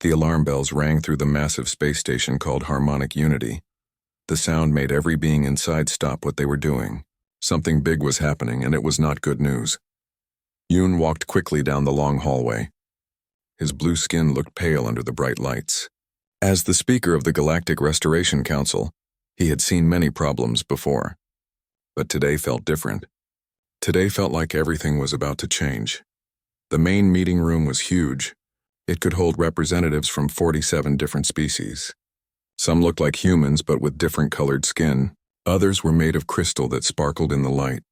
The alarm bells rang through the massive space station called Harmonic Unity. The sound made every being inside stop what they were doing. Something big was happening, and it was not good news. Yoon walked quickly down the long hallway. His blue skin looked pale under the bright lights. As the speaker of the Galactic Restoration Council, he had seen many problems before. But today felt different. Today felt like everything was about to change. The main meeting room was huge. It could hold representatives from 47 different species. Some looked like humans but with different colored skin. Others were made of crystal that sparkled in the light.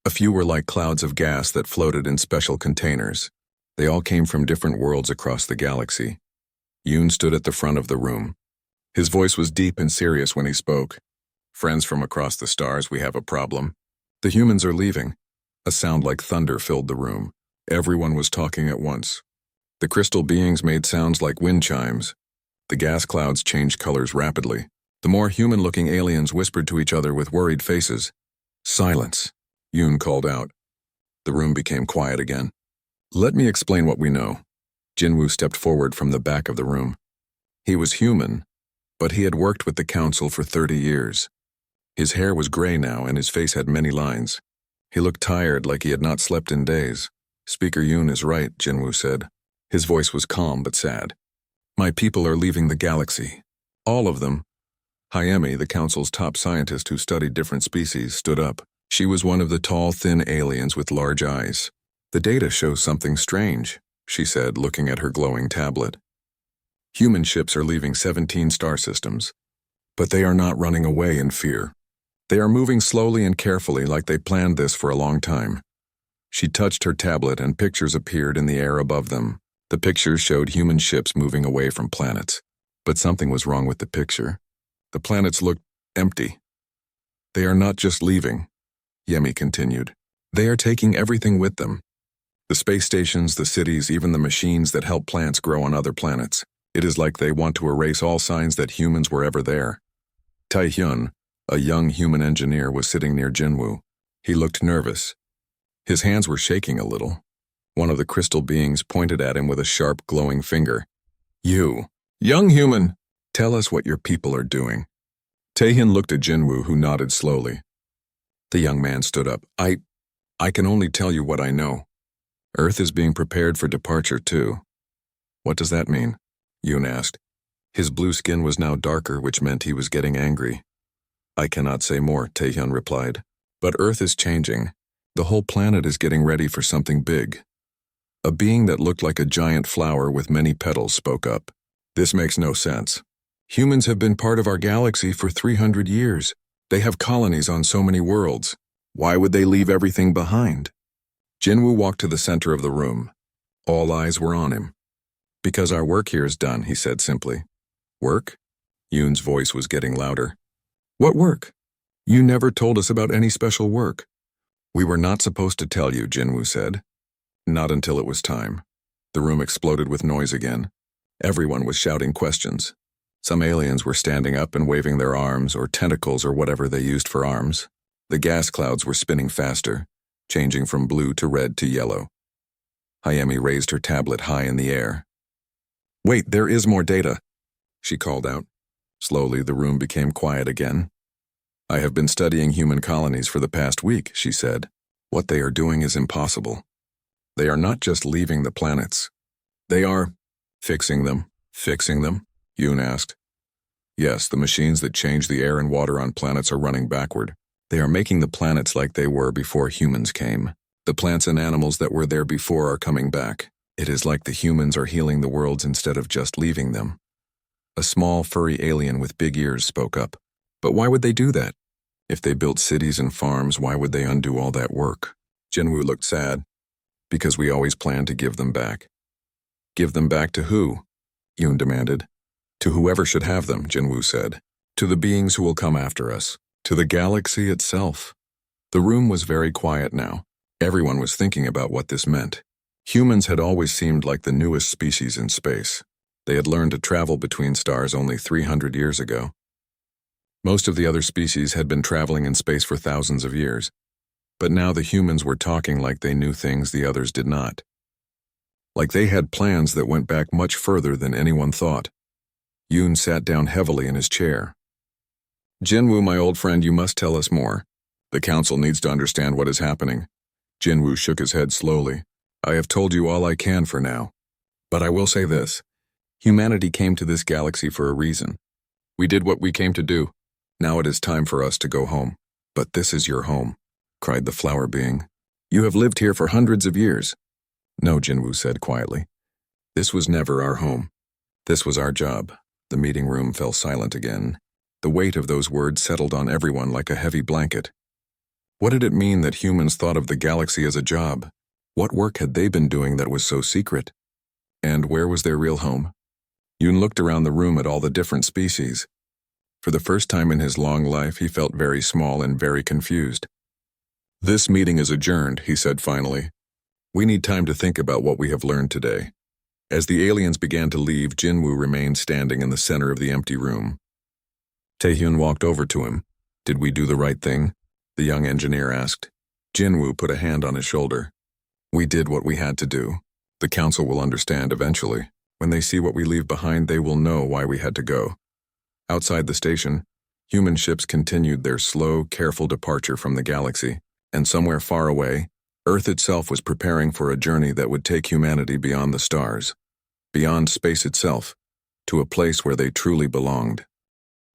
A few were like clouds of gas that floated in special containers. They all came from different worlds across the galaxy. Yoon stood at the front of the room. His voice was deep and serious when he spoke. "Friends from across the stars, we have a problem. The humans are leaving." A sound like thunder filled the room. Everyone was talking at once. The crystal beings made sounds like wind chimes. The gas clouds changed colors rapidly. The more human-looking aliens whispered to each other with worried faces. "Silence," Yoon called out. The room became quiet again. "Let me explain what we know." Jinwoo stepped forward from the back of the room. He was human, but he had worked with the council for 30 years. His hair was gray now and his face had many lines. He looked tired, like he had not slept in days. "Speaker Yoon is right," Jinwoo said. His voice was calm but sad. "My people are leaving the galaxy. All of them." Hyemi, the council's top scientist who studied different species, stood up. She was one of the tall, thin aliens with large eyes. "The data shows something strange," she said, looking at her glowing tablet. "Human ships are leaving 17 star systems, but they are not running away in fear. They are moving slowly and carefully like they planned this for a long time." She touched her tablet and pictures appeared in the air above them. The pictures showed human ships moving away from planets. But something was wrong with the picture. The planets looked empty. "They are not just leaving," Yemi continued. "They are taking everything with them. The space stations, the cities, even the machines that help plants grow on other planets. It is like they want to erase all signs that humans were ever there." Tae-hyun, a young human engineer, was sitting near Jinwoo. He looked nervous. His hands were shaking a little. One of the crystal beings pointed at him with a sharp, glowing finger. "You, young human, tell us what your people are doing." Tae-hyun looked at Jinwoo, who nodded slowly. The young man stood up. I can only tell you what I know. Earth is being prepared for departure too." "What does that mean?" Yoon asked. His blue skin was now darker, which meant he was getting angry. "I cannot say more," Tae-hyun replied. "But Earth is changing. The whole planet is getting ready for something big." A being that looked like a giant flower with many petals spoke up. "This makes no sense. Humans have been part of our galaxy for 300 years. They have colonies on so many worlds. Why would they leave everything behind?" Jinwoo walked to the center of the room. All eyes were on him. "Because our work here is done," he said simply. "Work?" Yoon's voice was getting louder. "What work? You never told us about any special work." "We were not supposed to tell you," Jinwoo said. "Not until it was time." The room exploded with noise again. Everyone was shouting questions. Some aliens were standing up and waving their arms or tentacles or whatever they used for arms. The gas clouds were spinning faster, changing from blue to red to yellow. Hyemi raised her tablet high in the air. "Wait, there is more data," she called out. Slowly, the room became quiet again. "I have been studying human colonies for the past week," she said. "What they are doing is impossible. They are not just leaving the planets. They are fixing them." "Fixing them?" Yoon asked. "Yes, the machines that change the air and water on planets are running backward. They are making the planets like they were before humans came. The plants and animals that were there before are coming back. It is like the humans are healing the worlds instead of just leaving them." A small, furry alien with big ears spoke up. "But why would they do that? If they built cities and farms, why would they undo all that work?" Jinwoo looked sad. "Because we always planned to give them back." "Give them back to who?" Yoon demanded. "To whoever should have them," Jinwoo said. "To the beings who will come after us. To the galaxy itself." The room was very quiet now. Everyone was thinking about what this meant. Humans had always seemed like the newest species in space. They had learned to travel between stars only 300 years ago. Most of the other species had been traveling in space for thousands of years. But now the humans were talking like they knew things the others did not. like they had plans that went back much further than anyone thought. Yoon sat down heavily in his chair. Jinwoo, my old friend, you must tell us more. The council needs to understand what is happening. Jinwoo shook his head slowly. I have told you all I can for now. But I will say this. Humanity came to this galaxy for a reason. We did what we came to do. Now it is time for us to go home. But this is your home, cried the flower being. You have lived here for hundreds of years. No, Jinwoo said quietly. This was never our home. This was our job. The meeting room fell silent again. The weight of those words settled on everyone like a heavy blanket. What did it mean that humans thought of the galaxy as a job? What work had they been doing that was so secret? And where was their real home? Yoon looked around the room at all the different species. For the first time in his long life, he felt very small and very confused. This meeting is adjourned, he said finally. We need time to think about what we have learned today. As the aliens began to leave, Jinwoo remained standing in the center of the empty room. Taehyun walked over to him. Did we do the right thing? The young engineer asked. Jinwoo put a hand on his shoulder. We did what we had to do. The council will understand eventually. When they see what we leave behind, they will know why we had to go. Outside the station, human ships continued their slow, careful departure from the galaxy, and somewhere far away, Earth itself was preparing for a journey that would take humanity beyond the stars, beyond space itself, to a place where they truly belonged.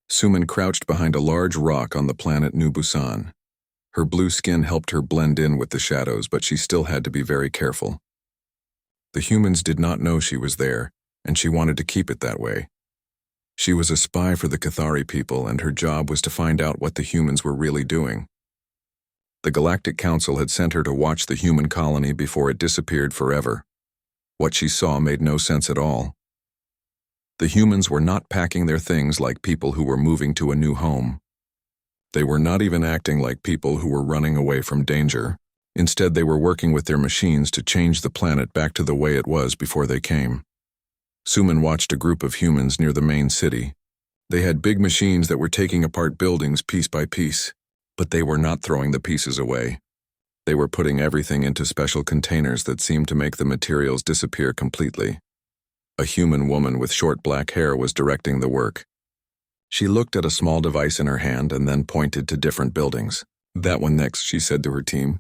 Suman crouched behind a large rock on the planet New Busan. Her blue skin helped her blend in with the shadows, but she still had to be very careful. The humans did not know she was there, and she wanted to keep it that way. She was a spy for the Cathari people, and her job was to find out what the humans were really doing. The Galactic Council had sent her to watch the human colony before it disappeared forever. What she saw made no sense at all. The humans were not packing their things like people who were moving to a new home. They were not even acting like people who were running away from danger. Instead, they were working with their machines to change the planet back to the way it was before they came. Suman watched a group of humans near the main city. They had big machines that were taking apart buildings piece by piece, but they were not throwing the pieces away. They were putting everything into special containers that seemed to make the materials disappear completely. A human woman with short black hair was directing the work. She looked at a small device in her hand and then pointed to different buildings. That one next, she said to her team.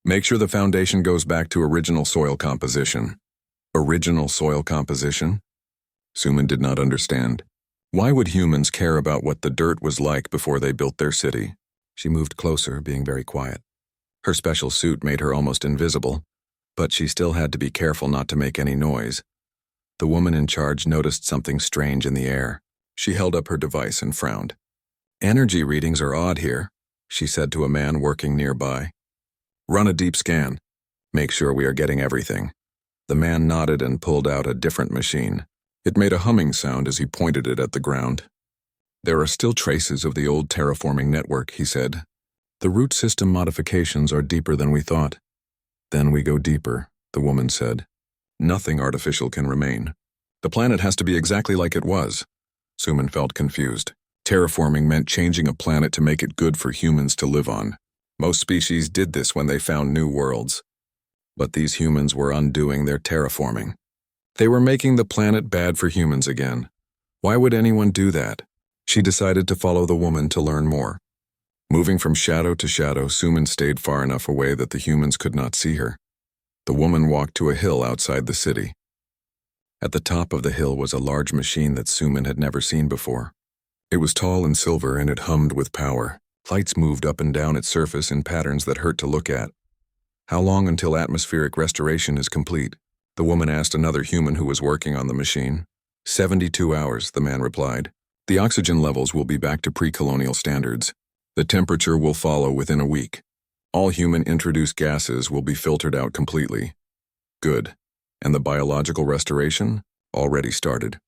Make sure the foundation goes back to original soil composition. Original soil composition? Suman did not understand. Why would humans care about what the dirt was like before they built their city? She moved closer, being very quiet. Her special suit made her almost invisible, but she still had to be careful not to make any noise. The woman in charge noticed something strange in the air. She held up her device and frowned. Energy readings are odd here, she said to a man working nearby. Run a deep scan. Make sure we are getting everything. The man nodded and pulled out a different machine. It made a humming sound as he pointed it at the ground. There are still traces of the old terraforming network, he said. The root system modifications are deeper than we thought. Then we go deeper, the woman said. Nothing artificial can remain. The planet has to be exactly like it was. Suman felt confused. Terraforming meant changing a planet to make it good for humans to live on. Most species did this when they found new worlds. But these humans were undoing their terraforming. They were making the planet bad for humans again. Why would anyone do that? She decided to follow the woman to learn more. Moving from shadow to shadow, Suman stayed far enough away that the humans could not see her. The woman walked to a hill outside the city. At the top of the hill was a large machine that Suman had never seen before. It was tall and silver, and it hummed with power. Lights moved up and down its surface in patterns that hurt to look at. How long until atmospheric restoration is complete? The woman asked another human who was working on the machine. 72 hours, the man replied. The oxygen levels will be back to pre-colonial standards. The temperature will follow within a week. All human-introduced gases will be filtered out completely. Good. And the biological restoration? Already started.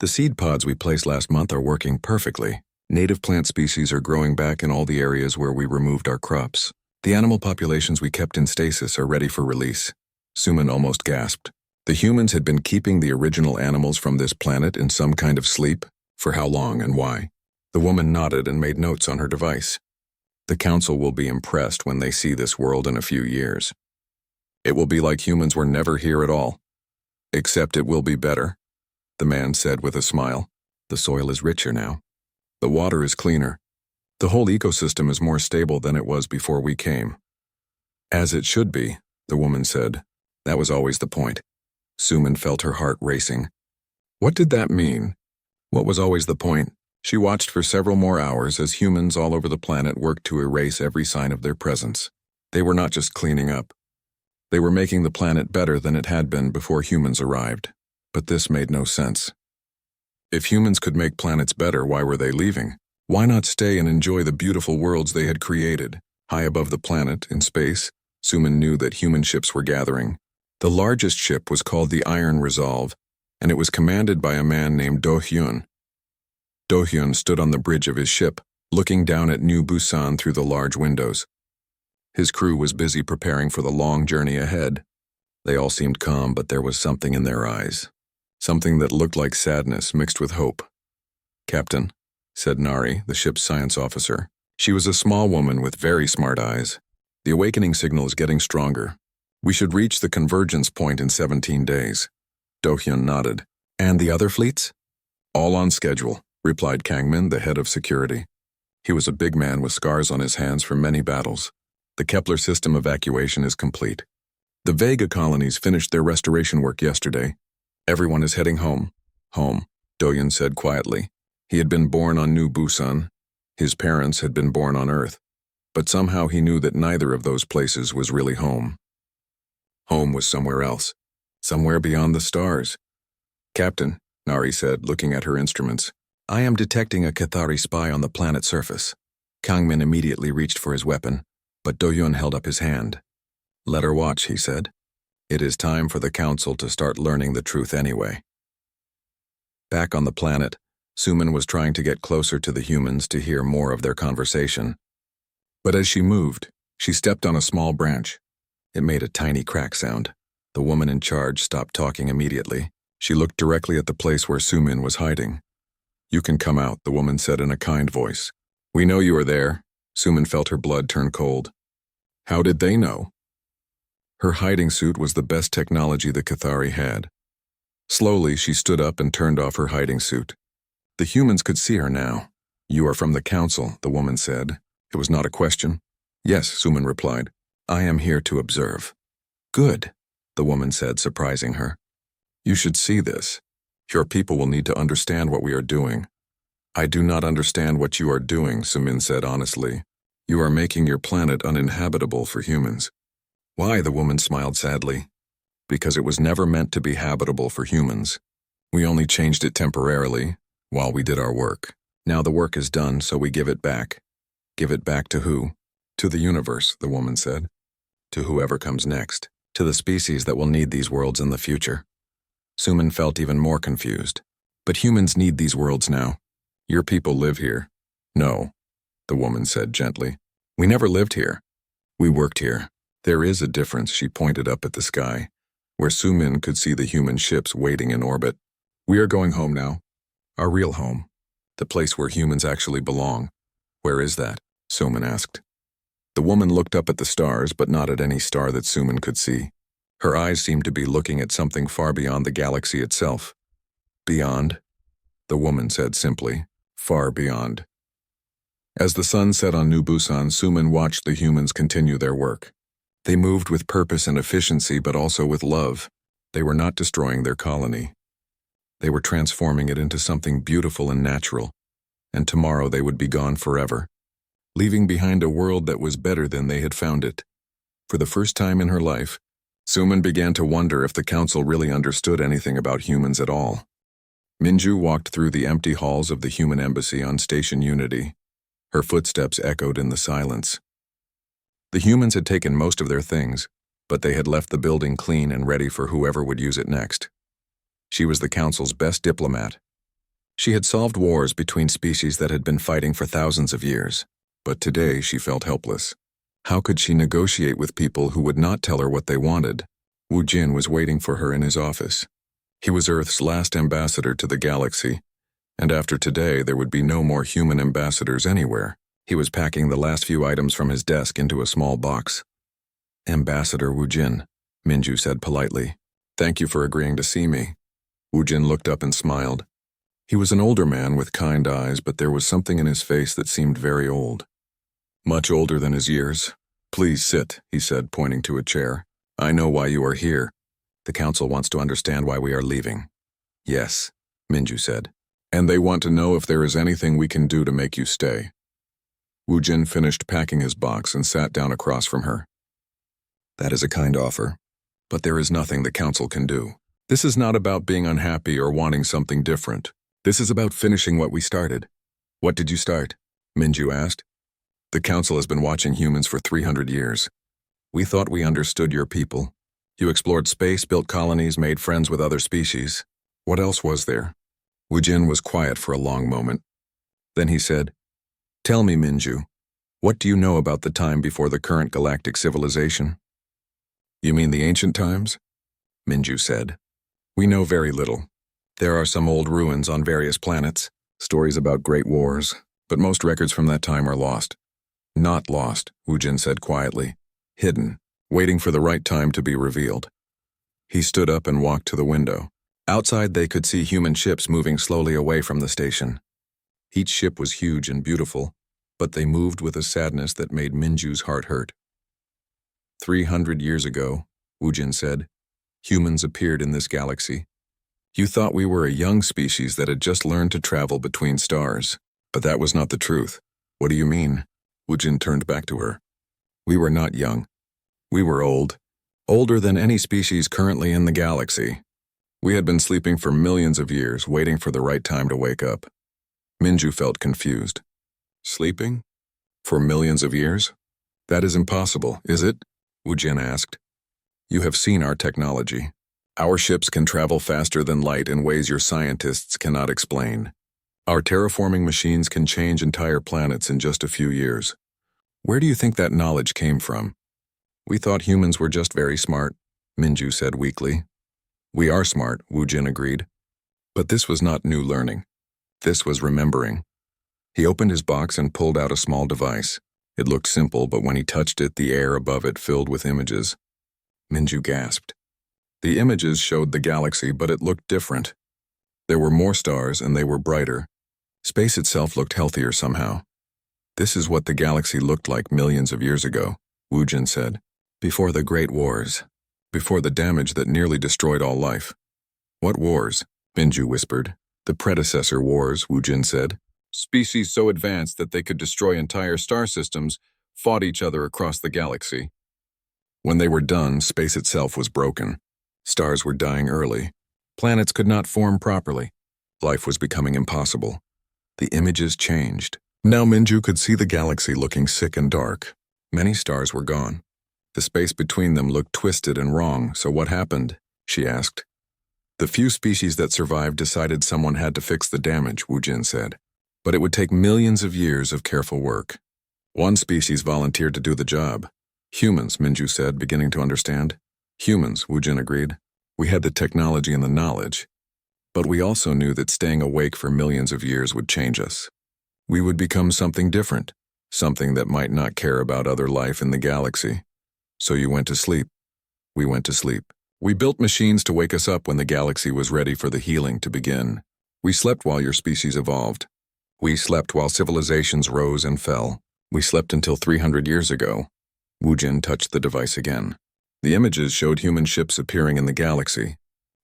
The seed pods we placed last month are working perfectly. Native plant species are growing back in all the areas where we removed our crops. The animal populations we kept in stasis are ready for release. Suman almost gasped. The humans had been keeping the original animals from this planet in some kind of sleep? For how long and why? The woman nodded and made notes on her device. The council will be impressed when they see this world in a few years. It will be like humans were never here at all. Except it will be better, the man said with a smile. The soil is richer now. The water is cleaner. The whole ecosystem is more stable than it was before we came. As it should be, the woman said. That was always the point. Suman felt her heart racing. What did that mean? What was always the point? She watched for several more hours as humans all over the planet worked to erase every sign of their presence. They were not just cleaning up. They were making the planet better than it had been before humans arrived. But this made no sense. If humans could make planets better, why were they leaving? Why not stay and enjoy the beautiful worlds they had created? High above the planet, in space, Suman knew that human ships were gathering. The largest ship was called the Iron Resolve, and it was commanded by a man named Do-hyun. Do-hyun stood on the bridge of his ship, looking down at New Busan through the large windows. His crew was busy preparing for the long journey ahead. They all seemed calm, but there was something in their eyes. Something that looked like sadness mixed with hope. "Captain," said Nari, the ship's science officer. She was a small woman with very smart eyes. "The awakening signal is getting stronger. We should reach the convergence point in 17 days. Do-hyun nodded. "And the other fleets?" "All on schedule," replied Kangmin, the head of security. He was a big man with scars on his hands from many battles. "The Kepler system evacuation is complete. The Vega colonies finished their restoration work yesterday. Everyone is heading home." "Home," Do-hyun said quietly. He had been born on New Busan. His parents had been born on Earth. But somehow he knew that neither of those places was really home. Home was somewhere else. Somewhere beyond the stars. "Captain," Nari said, looking at her instruments, "I am detecting a Cathari spy on the planet's surface." Kangmin immediately reached for his weapon, but Do-hyun held up his hand. "Let her watch," he said. "It is time for the Council to start learning the truth anyway." Back on the planet, Suman was trying to get closer to the humans to hear more of their conversation. But as she moved, she stepped on a small branch. It made a tiny crack sound. The woman in charge stopped talking immediately. She looked directly at the place where Suman was hiding. "You can come out," the woman said in a kind voice. "We know you are there." Suman felt her blood turn cold. How did they know? Her hiding suit was the best technology the Cathari had. Slowly, she stood up and turned off her hiding suit. The humans could see her now. "You are from the Council," the woman said. It was not a question. "Yes," Suman replied. "I am here to observe." "Good," the woman said, surprising her. "You should see this. Your people will need to understand what we are doing." "I do not understand what you are doing," Suman said honestly. "You are making your planet uninhabitable for humans." "Why?" the woman smiled sadly. "Because it was never meant to be habitable for humans. We only changed it temporarily, while we did our work. Now the work is done, so we give it back." "Give it back to who?" "To the universe," the woman said. "To whoever comes next. To the species that will need these worlds in the future." Suman felt even more confused. "But humans need these worlds now. Your people live here." "No," the woman said gently. "We never lived here. We worked here." There is a difference, she pointed up at the sky, where Suman could see the human ships waiting in orbit. "We are going home now. Our real home. The place where humans actually belong." "Where is that?" Suman asked. The woman looked up at the stars, but not at any star that Suman could see. Her eyes seemed to be looking at something far beyond the galaxy itself. "Beyond?" the woman said simply. "Far beyond." As the sun set on New Busan, Suman watched the humans continue their work. They moved with purpose and efficiency, but also with love. They were not destroying their colony. They were transforming it into something beautiful and natural, and tomorrow they would be gone forever, leaving behind a world that was better than they had found it. For the first time in her life, Suman began to wonder if the Council really understood anything about humans at all. Minju walked through the empty halls of the human embassy on Station Unity. Her footsteps echoed in the silence. The humans had taken most of their things, but they had left the building clean and ready for whoever would use it next. She was the Council's best diplomat. She had solved wars between species that had been fighting for thousands of years, but today she felt helpless. How could she negotiate with people who would not tell her what they wanted? Wu Jin was waiting for her in his office. He was Earth's last ambassador to the galaxy, and after today there would be no more human ambassadors anywhere. He was packing the last few items from his desk into a small box. "Ambassador Wu Jin," Minju said politely. Thank you for agreeing to see me. Wu Jin looked up and smiled. He was an older man with kind eyes, but there was something in his face that seemed very old. Much older than his years. Please sit, he said, pointing to a chair. I know why you are here. The council wants to understand why we are leaving. Yes, Minju said. And they want to know if there is anything we can do to make you stay. Wu Jin finished packing his box and sat down across from her. That is a kind offer, but there is nothing the council can do. This is not about being unhappy or wanting something different. This is about finishing what we started. What did you start? Minju asked. The council has been watching humans for 300 years. We thought we understood your people. You explored space, built colonies, made friends with other species. What else was there? Wu Jin was quiet for a long moment. Then he said, Tell me, Minju, what do you know about the time before the current galactic civilization? You mean the ancient times? Minju said. We know very little. There are some old ruins on various planets, stories about great wars, but most records from that time are lost. Not lost, Wu Jin said quietly. Hidden, waiting for the right time to be revealed. He stood up and walked to the window. Outside they could see human ships moving slowly away from the station. Each ship was huge and beautiful, but they moved with a sadness that made Minju's heart hurt. 300 years ago, Wu Jin said, humans appeared in this galaxy. You thought we were a young species that had just learned to travel between stars, but that was not the truth. What do you mean? Wu Jin turned back to her. We were not young. We were old. Older than any species currently in the galaxy. We had been sleeping for millions of years, waiting for the right time to wake up. Minju felt confused. Sleeping? For millions of years? That is impossible, is it? Wu Jin asked. You have seen our technology. Our ships can travel faster than light in ways your scientists cannot explain. Our terraforming machines can change entire planets in just a few years. Where do you think that knowledge came from? We thought humans were just very smart, Minju said weakly. We are smart, Wu Jin agreed. But this was not new learning. This was remembering. He opened his box and pulled out a small device. It looked simple, but when he touched it, the air above it filled with images. Minju gasped. The images showed the galaxy, but it looked different. There were more stars, and they were brighter. Space itself looked healthier somehow. This is what the galaxy looked like millions of years ago, Wu Jin said. Before the Great Wars. Before the damage that nearly destroyed all life. What wars? Minju whispered. The predecessor wars, Wu Jin said. Species so advanced that they could destroy entire star systems fought each other across the galaxy. When they were done, space itself was broken. Stars were dying early. Planets could not form properly. Life was becoming impossible. The images changed. Now Minju could see the galaxy looking sick and dark. Many stars were gone. The space between them looked twisted and wrong, so what happened? She asked. The few species that survived decided someone had to fix the damage, Wu Jin said. But it would take millions of years of careful work. One species volunteered to do the job. Humans, Minju said, beginning to understand. Humans, Wu Jin agreed. We had the technology and the knowledge. But we also knew that staying awake for millions of years would change us. We would become something different, something that might not care about other life in the galaxy. So you went to sleep. We went to sleep. We built machines to wake us up when the galaxy was ready for the healing to begin. We slept while your species evolved. We slept while civilizations rose and fell. We slept until 300 years ago. Wu Jin touched the device again. The images showed human ships appearing in the galaxy.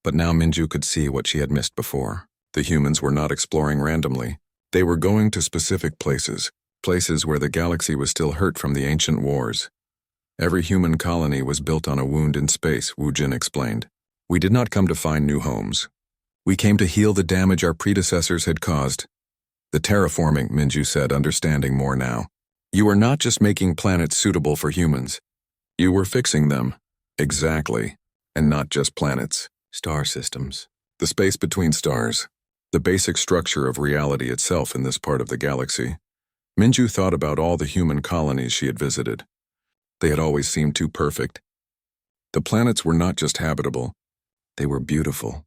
But now Minju could see what she had missed before. The humans were not exploring randomly. They were going to specific places, places where the galaxy was still hurt from the ancient wars. Every human colony was built on a wound in space, Wu Jin explained. We did not come to find new homes. We came to heal the damage our predecessors had caused. The terraforming, Minju said, understanding more now. You were not just making planets suitable for humans. You were fixing them. Exactly. And not just planets. Star systems. The space between stars. The basic structure of reality itself in this part of the galaxy. Minju thought about all the human colonies she had visited. They had always seemed too perfect. The planets were not just habitable. They were beautiful.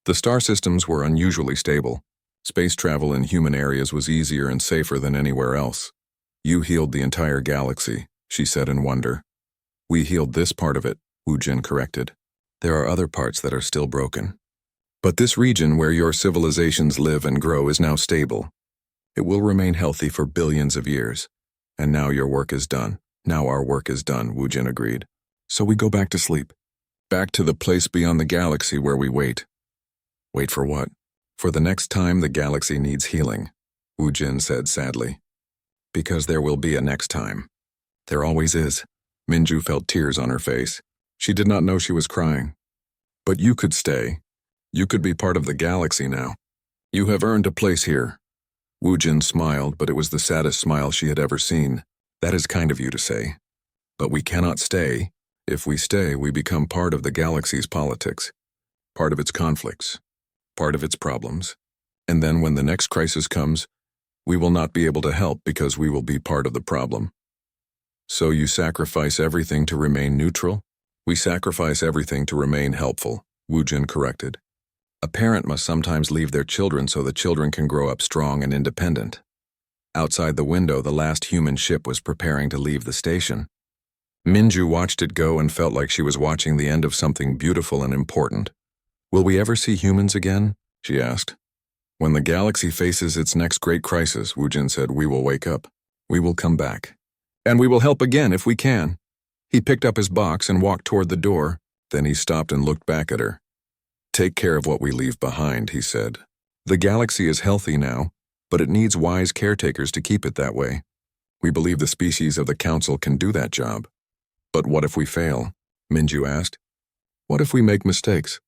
The star systems were unusually stable. Space travel in human areas was easier and safer than anywhere else. You healed the entire galaxy, she said in wonder. We healed this part of it, Wu Jin corrected. There are other parts that are still broken. But this region where your civilizations live and grow is now stable. It will remain healthy for billions of years. And now your work is done. Now our work is done, Wu Jin agreed. So we go back to sleep. Back to the place beyond the galaxy where we wait. Wait for what? For the next time the galaxy needs healing, Wu Jin said sadly. Because there will be a next time. There always is. Minju felt tears on her face. She did not know she was crying. But you could stay. You could be part of the galaxy now. You have earned a place here. Wu Jin smiled, but it was the saddest smile she had ever seen. That is kind of you to say. But we cannot stay. If we stay, we become part of the galaxy's politics, part of its conflicts, part of its problems. And then when the next crisis comes, we will not be able to help because we will be part of the problem. So you sacrifice everything to remain neutral? We sacrifice everything to remain helpful, Wu Jin corrected. A parent must sometimes leave their children so the children can grow up strong and independent. Outside the window, the last human ship was preparing to leave the station. Minju watched it go and felt like she was watching the end of something beautiful and important. Will we ever see humans again? She asked. When the galaxy faces its next great crisis, Wu Jin said, we will wake up. We will come back. And we will help again if we can. He picked up his box and walked toward the door. Then he stopped and looked back at her. Take care of what we leave behind, he said. The galaxy is healthy now, but it needs wise caretakers to keep it that way. We believe the species of the Council can do that job. But what if we fail? Minju asked. What if we make mistakes?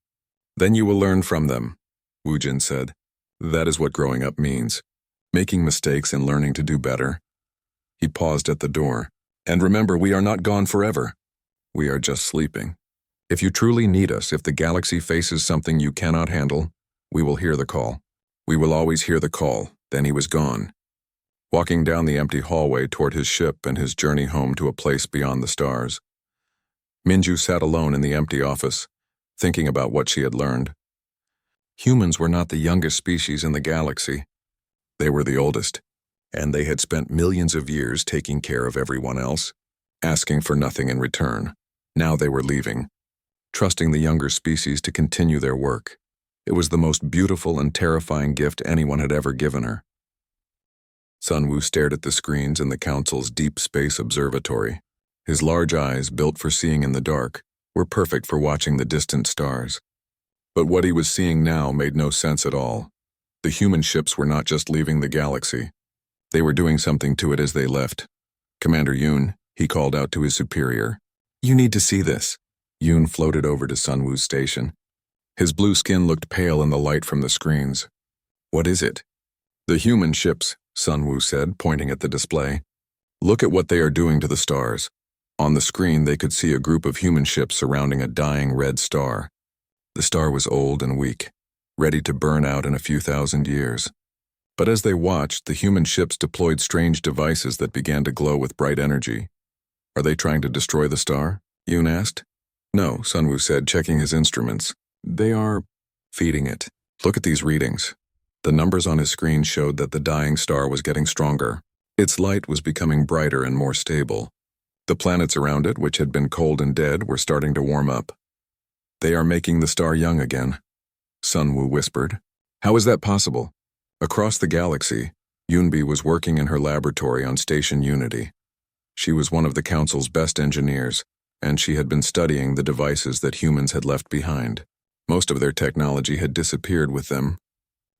Then you will learn from them, Wu Jin said. That is what growing up means. Making mistakes and learning to do better. He paused at the door. And remember, we are not gone forever. We are just sleeping. If you truly need us, if the galaxy faces something you cannot handle, we will hear the call. We will always hear the call. Then he was gone. Walking down the empty hallway toward his ship and his journey home to a place beyond the stars. Minju sat alone in the empty office, thinking about what she had learned. Humans were not the youngest species in the galaxy. They were the oldest, and they had spent millions of years taking care of everyone else, asking for nothing in return. Now they were leaving, trusting the younger species to continue their work. It was the most beautiful and terrifying gift anyone had ever given her. Sun Wu stared at the screens in the Council's deep space observatory. His large eyes, built for seeing in the dark, were perfect for watching the distant stars. But what he was seeing now made no sense at all. The human ships were not just leaving the galaxy. They were doing something to it as they left. Commander Yoon, he called out to his superior. You need to see this. Yoon floated over to Sun Wu's station. His blue skin looked pale in the light from the screens. What is it? The human ships, Sun Wu said, pointing at the display. Look at what they are doing to the stars. On the screen, they could see a group of human ships surrounding a dying red star. The star was old and weak, ready to burn out in a few thousand years. But as they watched, the human ships deployed strange devices that began to glow with bright energy. Are they trying to destroy the star? Yoon asked. No, Sun Wu said, checking his instruments. They are feeding it. Look at these readings. The numbers on his screen showed that the dying star was getting stronger. Its light was becoming brighter and more stable. The planets around it, which had been cold and dead, were starting to warm up. They are making the star young again, Sun Wu whispered. How is that possible? Across the galaxy, Yoonbi was working in her laboratory on Station Unity. She was one of the Council's best engineers, and she had been studying the devices that humans had left behind. Most of their technology had disappeared with them,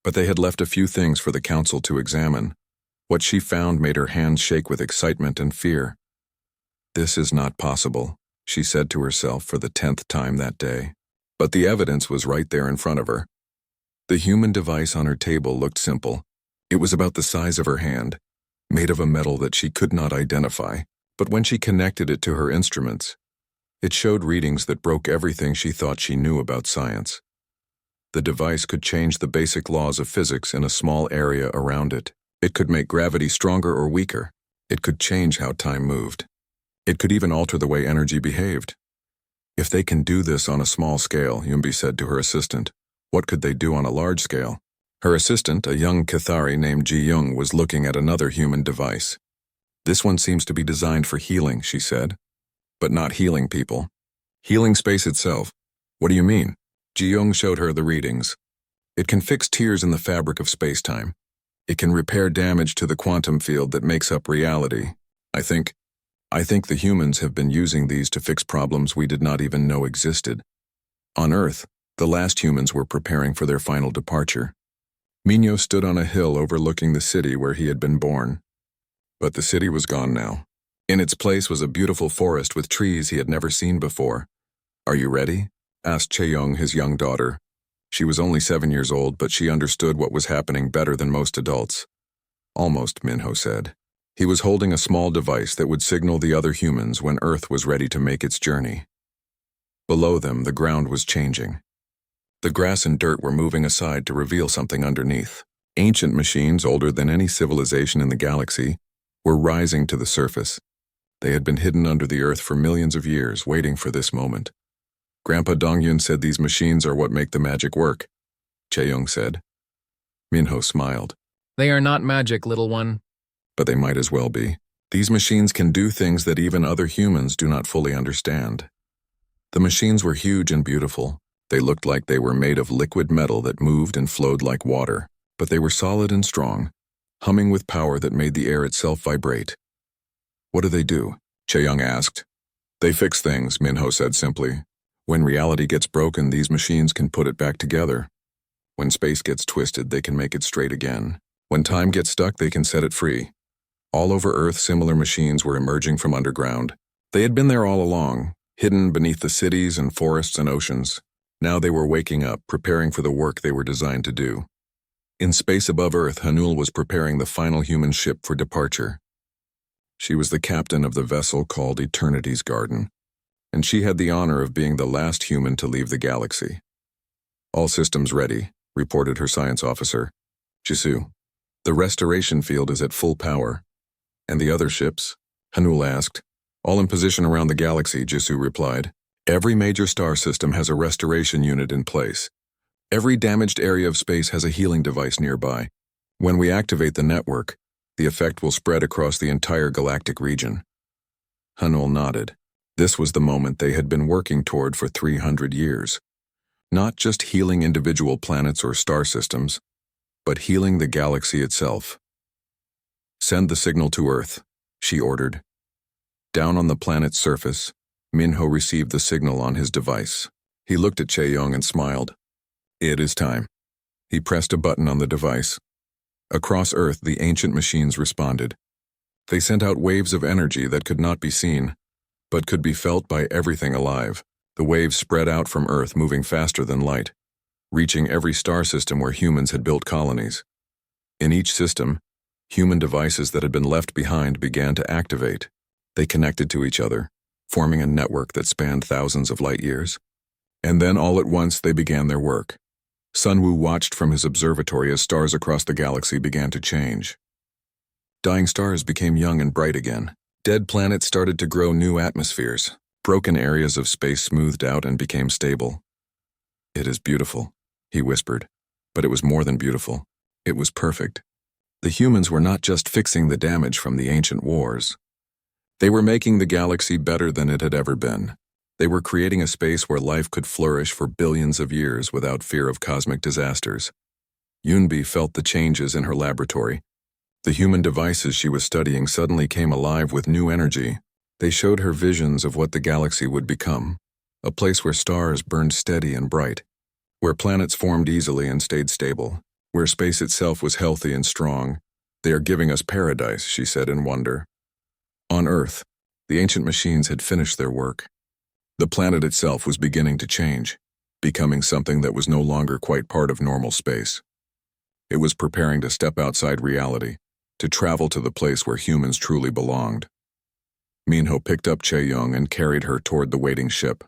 but they had left a few things for the Council to examine. What she found made her hands shake with excitement and fear. This is not possible, she said to herself for the 10th time that day. But the evidence was right there in front of her. The human device on her table looked simple. It was about the size of her hand, made of a metal that she could not identify. But when she connected it to her instruments, it showed readings that broke everything she thought she knew about science. The device could change the basic laws of physics in a small area around it. It could make gravity stronger or weaker. It could change how time moved. It could even alter the way energy behaved. If they can do this on a small scale, Yoonbi said to her assistant, what could they do on a large scale? Her assistant, a young Cathari named Ji Young, was looking at another human device. This one seems to be designed for healing, she said. But not healing people. Healing space itself. What do you mean? Ji-young showed her the readings. It can fix tears in the fabric of space-time. It can repair damage to the quantum field that makes up reality. I think the humans have been using these to fix problems we did not even know existed. On Earth, the last humans were preparing for their final departure. Minho stood on a hill overlooking the city where he had been born. But the city was gone now. In its place was a beautiful forest with trees he had never seen before. "Are you ready?" asked Chae-young, his young daughter. She was only 7 years old, but she understood what was happening better than most adults. "Almost," Minho said. He was holding a small device that would signal the other humans when Earth was ready to make its journey. Below them, the ground was changing. The grass and dirt were moving aside to reveal something underneath. Ancient machines, older than any civilization in the galaxy, were rising to the surface. They had been hidden under the Earth for millions of years, waiting for this moment. "Grandpa Dongyun said these machines are what make the magic work," Chae-young said. Minho smiled. "They are not magic, little one." "But they might as well be. These machines can do things that even other humans do not fully understand." The machines were huge and beautiful. They looked like they were made of liquid metal that moved and flowed like water, but they were solid and strong, humming with power that made the air itself vibrate. "What do they do?" Chae-young asked. "They fix things," Minho said simply. "When reality gets broken, these machines can put it back together. When space gets twisted, they can make it straight again. When time gets stuck, they can set it free." All over Earth, similar machines were emerging from underground. They had been there all along, hidden beneath the cities and forests and oceans. Now they were waking up, preparing for the work they were designed to do. In space above Earth, Hanul was preparing the final human ship for departure. She was the captain of the vessel called Eternity's Garden, and she had the honor of being the last human to leave the galaxy. "All systems ready," reported her science officer. "Jisoo, the restoration field is at full power." "And the other ships?" Hanul asked. "All in position around the galaxy," Jisoo replied. "Every major star system has a restoration unit in place. Every damaged area of space has a healing device nearby. When we activate the network, the effect will spread across the entire galactic region." Hanul nodded. This was the moment they had been working toward for 300 years. Not just healing individual planets or star systems, but healing the galaxy itself. "Send the signal to Earth," she ordered. Down on the planet's surface, Minho received the signal on his device. He looked at Chae-young and smiled. "It is time." He pressed a button on the device. Across Earth, the ancient machines responded. They sent out waves of energy that could not be seen, but could be felt by everything alive. The waves spread out from Earth, moving faster than light, reaching every star system where humans had built colonies. In each system, human devices that had been left behind began to activate. They connected to each other, forming a network that spanned thousands of light years. And then all at once they began their work. Sunwoo watched from his observatory as stars across the galaxy began to change. Dying stars became young and bright again. Dead planets started to grow new atmospheres. Broken areas of space smoothed out and became stable. "It is beautiful," he whispered. But it was more than beautiful. It was perfect. The humans were not just fixing the damage from the ancient wars. They were making the galaxy better than it had ever been. They were creating a space where life could flourish for billions of years without fear of cosmic disasters. Yunbi felt the changes in her laboratory. The human devices she was studying suddenly came alive with new energy. They showed her visions of what the galaxy would become, a place where stars burned steady and bright, where planets formed easily and stayed stable, where space itself was healthy and strong. "They are giving us paradise," she said in wonder. On Earth, the ancient machines had finished their work. The planet itself was beginning to change, becoming something that was no longer quite part of normal space. It was preparing to step outside reality, to travel to the place where humans truly belonged. Minho picked up Chae-young and carried her toward the waiting ship.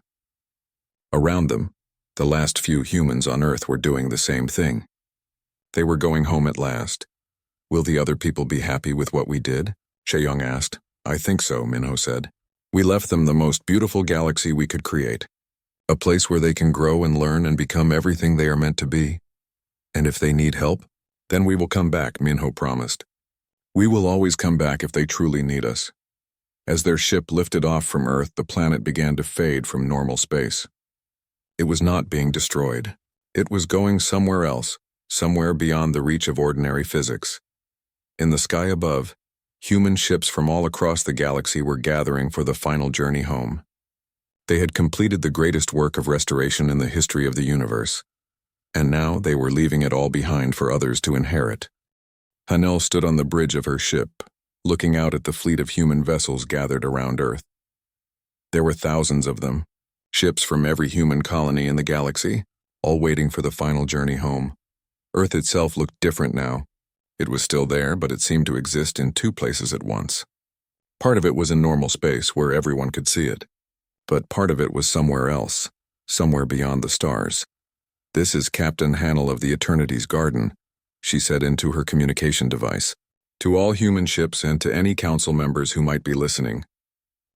Around them, the last few humans on Earth were doing the same thing. They were going home at last. "Will the other people be happy with what we did?" Chae-young asked. "I think so," Minho said. "We left them the most beautiful galaxy we could create. A place where they can grow and learn and become everything they are meant to be. And if they need help, then we will come back," Minho promised. "We will always come back if they truly need us." As their ship lifted off from Earth, the planet began to fade from normal space. It was not being destroyed. It was going somewhere else, somewhere beyond the reach of ordinary physics. In the sky above, human ships from all across the galaxy were gathering for the final journey home. They had completed the greatest work of restoration in the history of the universe, and now they were leaving it all behind for others to inherit. Hanel stood on the bridge of her ship, looking out at the fleet of human vessels gathered around Earth. There were thousands of them, ships from every human colony in the galaxy, all waiting for the final journey home. Earth itself looked different now. It was still there, but it seemed to exist in two places at once. Part of it was in normal space, where everyone could see it. But part of it was somewhere else, somewhere beyond the stars. "This is Captain Hanel of the Eternity's Garden," she said into her communication device. "To all human ships and to any council members who might be listening.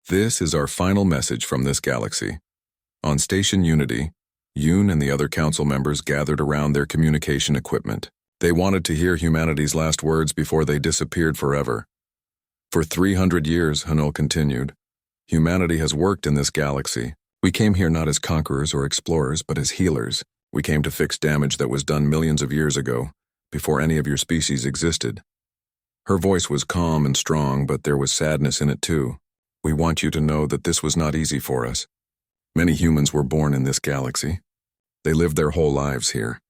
This is our final message from this galaxy." On Station Unity, Yoon and the other council members gathered around their communication equipment. They wanted to hear humanity's last words before they disappeared forever. "For 300 years, Hanel continued, humanity has worked in this galaxy. We came here not as conquerors or explorers, but as healers. We came to fix damage that was done millions of years ago, before any of your species existed." Her voice was calm and strong, but there was sadness in it too. "We want you to know that this was not easy for us. Many humans were born in this galaxy. They lived their whole lives here.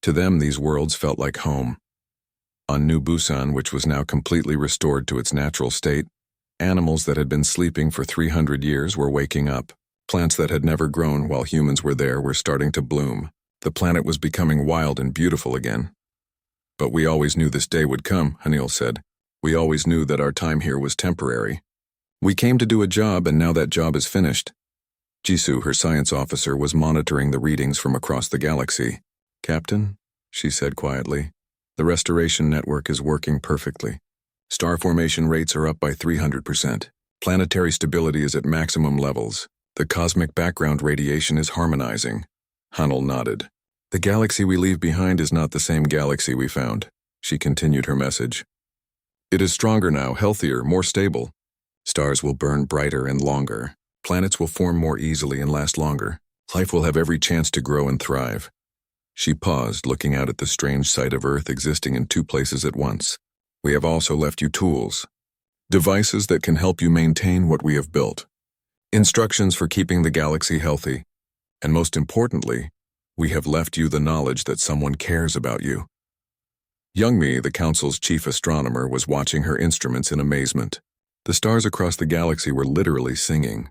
To them, these worlds felt like home. On New Busan, which was now completely restored to its natural state, animals that had been sleeping for 300 years were waking up. Plants that had never grown while humans were there were starting to bloom. The planet was becoming wild and beautiful again. "But we always knew this day would come," Hanel said. "We always knew that our time here was temporary. We came to do a job, and now that job is finished." Jisoo, her science officer, was monitoring the readings from across the galaxy. "Captain," she said quietly, "the restoration network is working perfectly. Star formation rates are up by 300%. Planetary stability is at maximum levels. The cosmic background radiation is harmonizing." Hanel nodded. "The galaxy we leave behind is not the same galaxy we found," she continued her message. "It is stronger now, healthier, more stable. Stars will burn brighter and longer. Planets will form more easily and last longer. Life will have every chance to grow and thrive." She paused, looking out at the strange sight of Earth existing in two places at once. "We have also left you tools. Devices that can help you maintain what we have built. Instructions for keeping the galaxy healthy. And most importantly, we have left you the knowledge that someone cares about you." Youngmi, the council's chief astronomer, was watching her instruments in amazement. The stars across the galaxy were literally singing.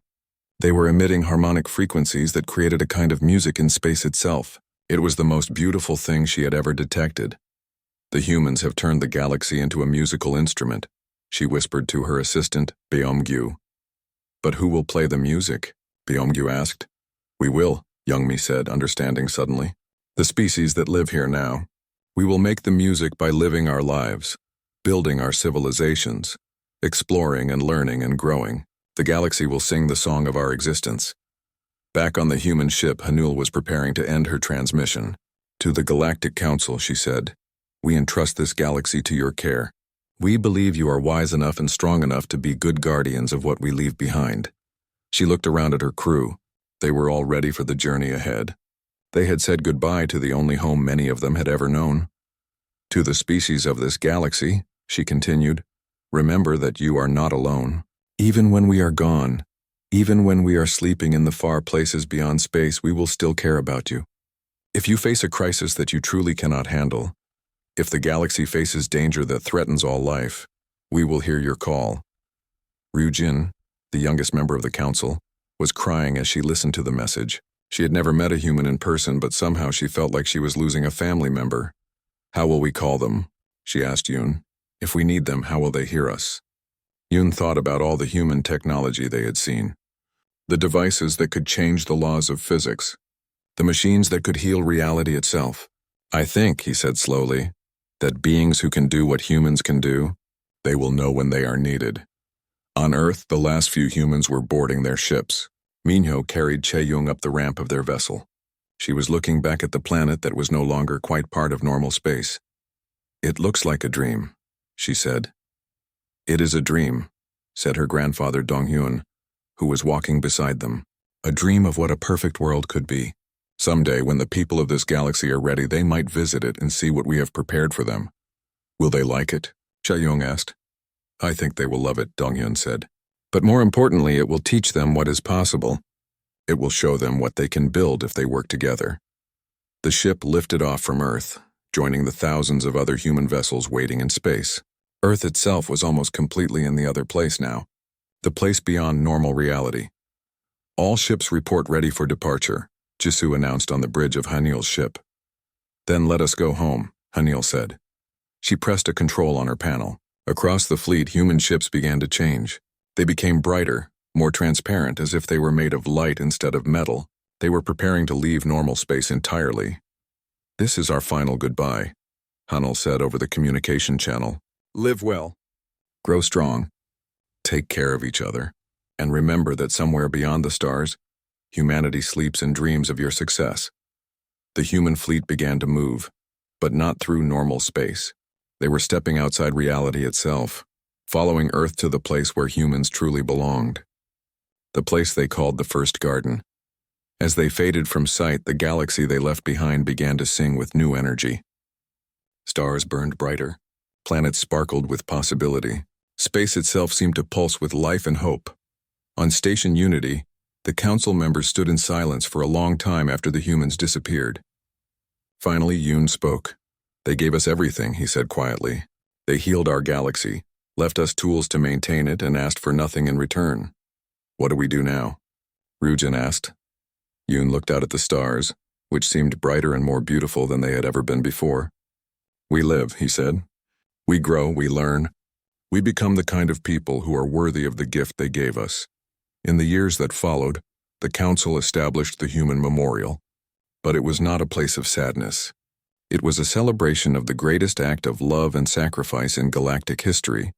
They were emitting harmonic frequencies that created a kind of music in space itself. It was the most beautiful thing she had ever detected. "The humans have turned the galaxy into a musical instrument," she whispered to her assistant, Beomgyu. "But who will play the music?" Beomgyu asked. "We will," Youngmi said, understanding suddenly. "The species that live here now. We will make the music by living our lives, building our civilizations, exploring and learning and growing. The galaxy will sing the song of our existence." Back on the human ship, Hanul was preparing to end her transmission. "To the Galactic Council," she said, "we entrust this galaxy to your care. We believe you are wise enough and strong enough to be good guardians of what we leave behind." She looked around at her crew. They were all ready for the journey ahead. They had said goodbye to the only home many of them had ever known. "To the species of this galaxy," she continued, "remember that you are not alone. Even when we are gone, even when we are sleeping in the far places beyond space, we will still care about you. If you face a crisis that you truly cannot handle, if the galaxy faces danger that threatens all life, we will hear your call." Ryujin, the youngest member of the council, was crying as she listened to the message. She had never met a human in person, but somehow she felt like she was losing a family member. "How will we call them?" she asked Yoon. "If we need them, how will they hear us?" Yoon thought about all the human technology they had seen. The devices that could change the laws of physics. The machines that could heal reality itself. "I think," he said slowly, "that beings who can do what humans can do, they will know when they are needed." On Earth, the last few humans were boarding their ships. Minho carried Chae-Young up the ramp of their vessel. She was looking back at the planet that was no longer quite part of normal space. "It looks like a dream," she said. "It is a dream," said her grandfather Dong-hyun, who was walking beside them. "A dream of what a perfect world could be." Someday, when the people of this galaxy are ready, they might visit it and see what we have prepared for them. Will they like it? Chae-young asked. I think they will love it, Dong-hyun said. But more importantly, it will teach them what is possible. It will show them what they can build if they work together. The ship lifted off from Earth, joining the thousands of other human vessels waiting in space. Earth itself was almost completely in the other place now, the place beyond normal reality. All ships report ready for departure, Jisoo announced on the bridge of Hanil's ship. Then let us go home, Hanil said. She pressed a control on her panel. Across the fleet, human ships began to change. They became brighter, more transparent, as if they were made of light instead of metal. They were preparing to leave normal space entirely. This is our final goodbye, Hanil said over the communication channel. Live well. Grow strong. Take care of each other. And remember that somewhere beyond the stars, humanity sleeps and dreams of your success. The human fleet began to move, but not through normal space. They were stepping outside reality itself, following Earth to the place where humans truly belonged. The place they called the First Garden. As they faded from sight, the galaxy they left behind began to sing with new energy. Stars burned brighter. Planets sparkled with possibility. Space itself seemed to pulse with life and hope. On Station Unity, the council members stood in silence for a long time after the humans disappeared. Finally, Yoon spoke. They gave us everything, he said quietly. They healed our galaxy, left us tools to maintain it, and asked for nothing in return. What do we do now? Ryujin asked. Yoon looked out at the stars, which seemed brighter and more beautiful than they had ever been before. We live, he said. We grow, we learn. We become the kind of people who are worthy of the gift they gave us. In the years that followed, the Council established the Human Memorial. But it was not a place of sadness. It was a celebration of the greatest act of love and sacrifice in galactic history.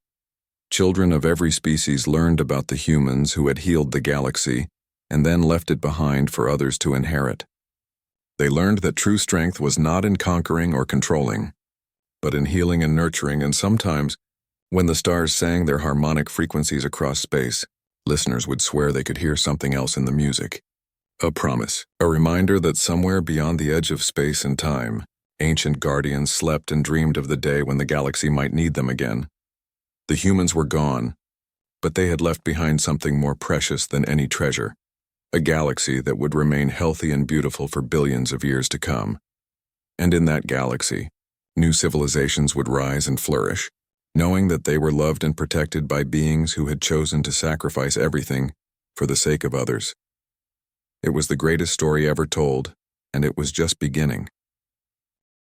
Children of every species learned about the humans who had healed the galaxy and then left it behind for others to inherit. They learned that true strength was not in conquering or controlling, but in healing and nurturing, and sometimes, when the stars sang their harmonic frequencies across space, listeners would swear they could hear something else in the music. A promise, a reminder that somewhere beyond the edge of space and time, ancient guardians slept and dreamed of the day when the galaxy might need them again. The humans were gone, but they had left behind something more precious than any treasure, a galaxy that would remain healthy and beautiful for billions of years to come. And in that galaxy, new civilizations would rise and flourish, knowing that they were loved and protected by beings who had chosen to sacrifice everything for the sake of others. It was the greatest story ever told, and it was just beginning.